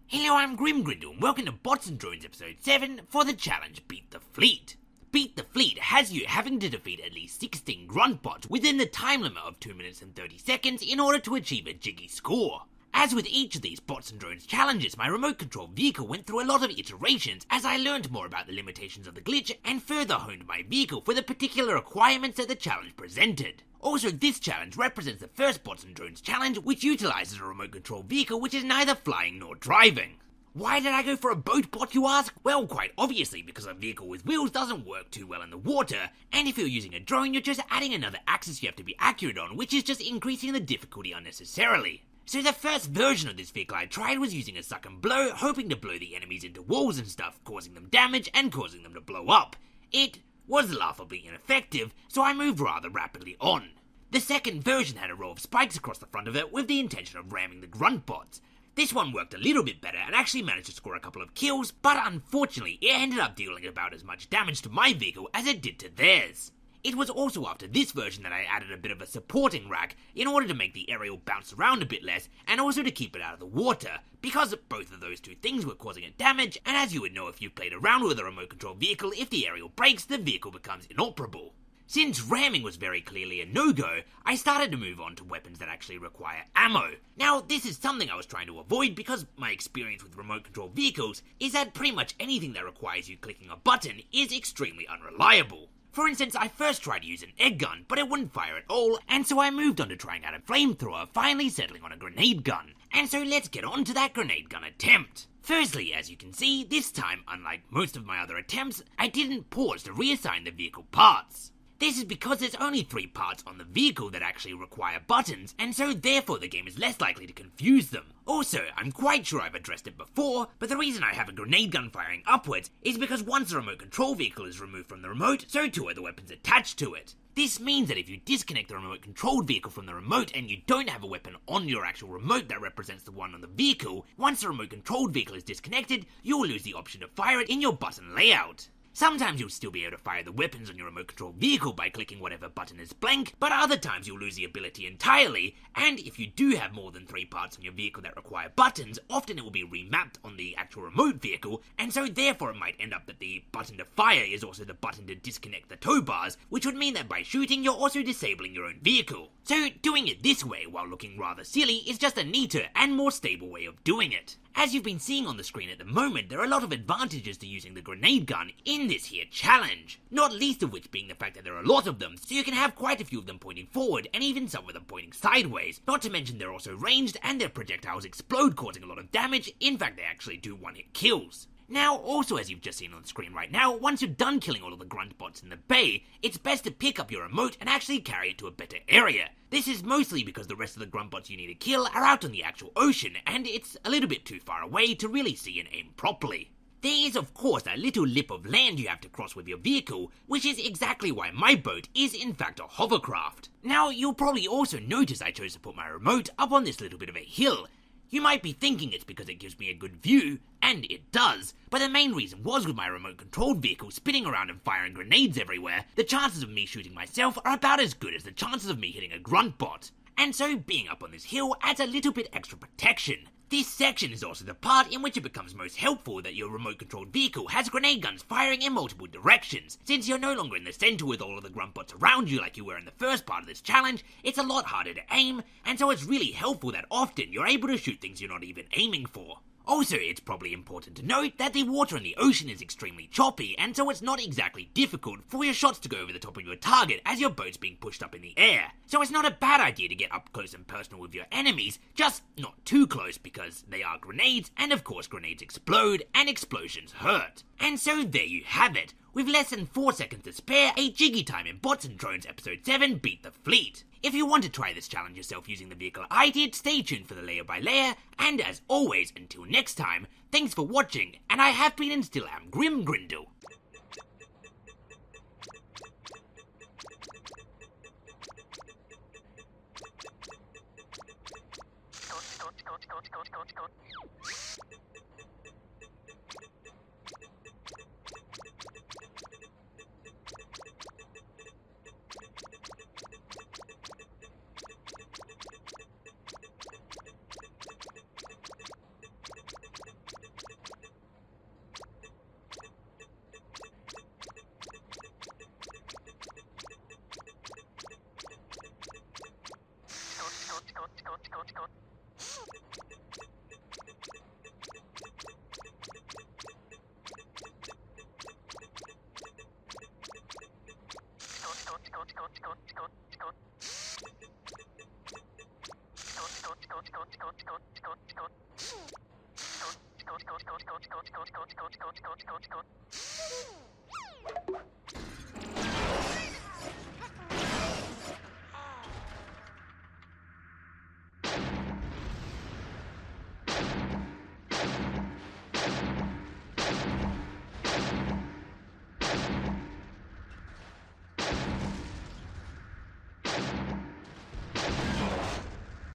Hello, I'm Grimgrindle, and welcome to Bots and Drones episode 7 for the challenge Beat the Fleet. Beat the Fleet has you having to defeat at least 16 grunt bots within the time limit of 2 minutes and 30 seconds in order to achieve a jiggy score. As with each of these Bots and Drones challenges, my remote control vehicle went through a lot of iterations as I learned more about the limitations of the glitch and further honed my vehicle for the particular requirements that the challenge presented. Also, this challenge represents the first Bots and Drones challenge which utilizes a remote control vehicle which is neither flying nor driving. Why did I go for a boat bot, you ask? Well, quite obviously because a vehicle with wheels doesn't work too well in the water, and if you're using a drone you're just adding another axis you have to be accurate on, which is just increasing the difficulty unnecessarily. So the first version of this vehicle I tried was using a suck and blow, hoping to blow the enemies into walls and stuff, causing them damage and causing them to blow up. It was laughably ineffective, so I moved rather rapidly on. The second version had a row of spikes across the front of it with the intention of ramming the grunt bots. This one worked a little bit better and actually managed to score a couple of kills, but unfortunately it ended up dealing about as much damage to my vehicle as it did to theirs. It was also after this version that I added a bit of a supporting rack in order to make the aerial bounce around a bit less and also to keep it out of the water, because both of those two things were causing it damage, and as you would know if you've played around with a remote control vehicle, if the aerial breaks, the vehicle becomes inoperable. Since ramming was very clearly a no-go, I started to move on to weapons that actually require ammo. Now, this is something I was trying to avoid because my experience with remote control vehicles is that pretty much anything that requires you clicking a button is extremely unreliable. For instance, I first tried to use an egg gun, but it wouldn't fire at all, and so I moved on to trying out a flamethrower, finally settling on a grenade gun. And so let's get on to that grenade gun attempt. Firstly, as you can see, this time, unlike most of my other attempts, I didn't pause to reassign the vehicle parts. This is because there's only 3 parts on the vehicle that actually require buttons, and so therefore the game is less likely to confuse them. Also, I'm quite sure I've addressed it before, but the reason I have a grenade gun firing upwards is because once the remote control vehicle is removed from the remote, so too are the weapons attached to it. This means that if you disconnect the remote controlled vehicle from the remote and you don't have a weapon on your actual remote that represents the one on the vehicle, once the remote controlled vehicle is disconnected, you'll lose the option to fire it in your button layout. Sometimes you'll still be able to fire the weapons on your remote control vehicle by clicking whatever button is blank, but other times you'll lose the ability entirely, and if you do have more than 3 parts on your vehicle that require buttons, often it will be remapped on the actual remote vehicle, and so therefore it might end up that the button to fire is also the button to disconnect the tow bars, which would mean that by shooting you're also disabling your own vehicle. So doing it this way while looking rather silly is just a neater and more stable way of doing it. As you've been seeing on the screen at the moment, there are a lot of advantages to using the grenade gun in this here challenge, not least of which being the fact that there are a lot of them, so you can have quite a few of them pointing forward and even some of them pointing sideways, not to mention they're also ranged and their projectiles explode causing a lot of damage. In fact, they actually do one-hit kills. Now, also as you've just seen on the screen right now, once you're done killing all of the grunt bots in the bay, it's best to pick up your remote and actually carry it to a better area. This is mostly because the rest of the grunt bots you need to kill are out on the actual ocean, and it's a little bit too far away to really see and aim properly. There is of course a little lip of land you have to cross with your vehicle, which is exactly why my boat is in fact a hovercraft. Now, you'll probably also notice I chose to put my remote up on this little bit of a hill. You might be thinking it's because it gives me a good view, and it does, but the main reason was with my remote-controlled vehicle spinning around and firing grenades everywhere, the chances of me shooting myself are about as good as the chances of me hitting a grunt bot. And so being up on this hill adds a little bit extra protection. This section is also the part in which it becomes most helpful that your remote-controlled vehicle has grenade guns firing in multiple directions. Since you're no longer in the center with all of the grunt bots around you like you were in the first part of this challenge, it's a lot harder to aim, and so it's really helpful that often you're able to shoot things you're not even aiming for. Also, it's probably important to note that the water in the ocean is extremely choppy, and so it's not exactly difficult for your shots to go over the top of your target as your boat's being pushed up in the air. So it's not a bad idea to get up close and personal with your enemies, just not too close because they are grenades, and of course grenades explode, and explosions hurt. And so there you have it. With less than 4 seconds to spare, a jiggy time in Bots and Drones episode 7 Beat the Fleet. If you want to try this challenge yourself using the vehicle I did, stay tuned for the layer by layer, and as always, until next time, thanks for watching, and I have been and still am Grimgrindle.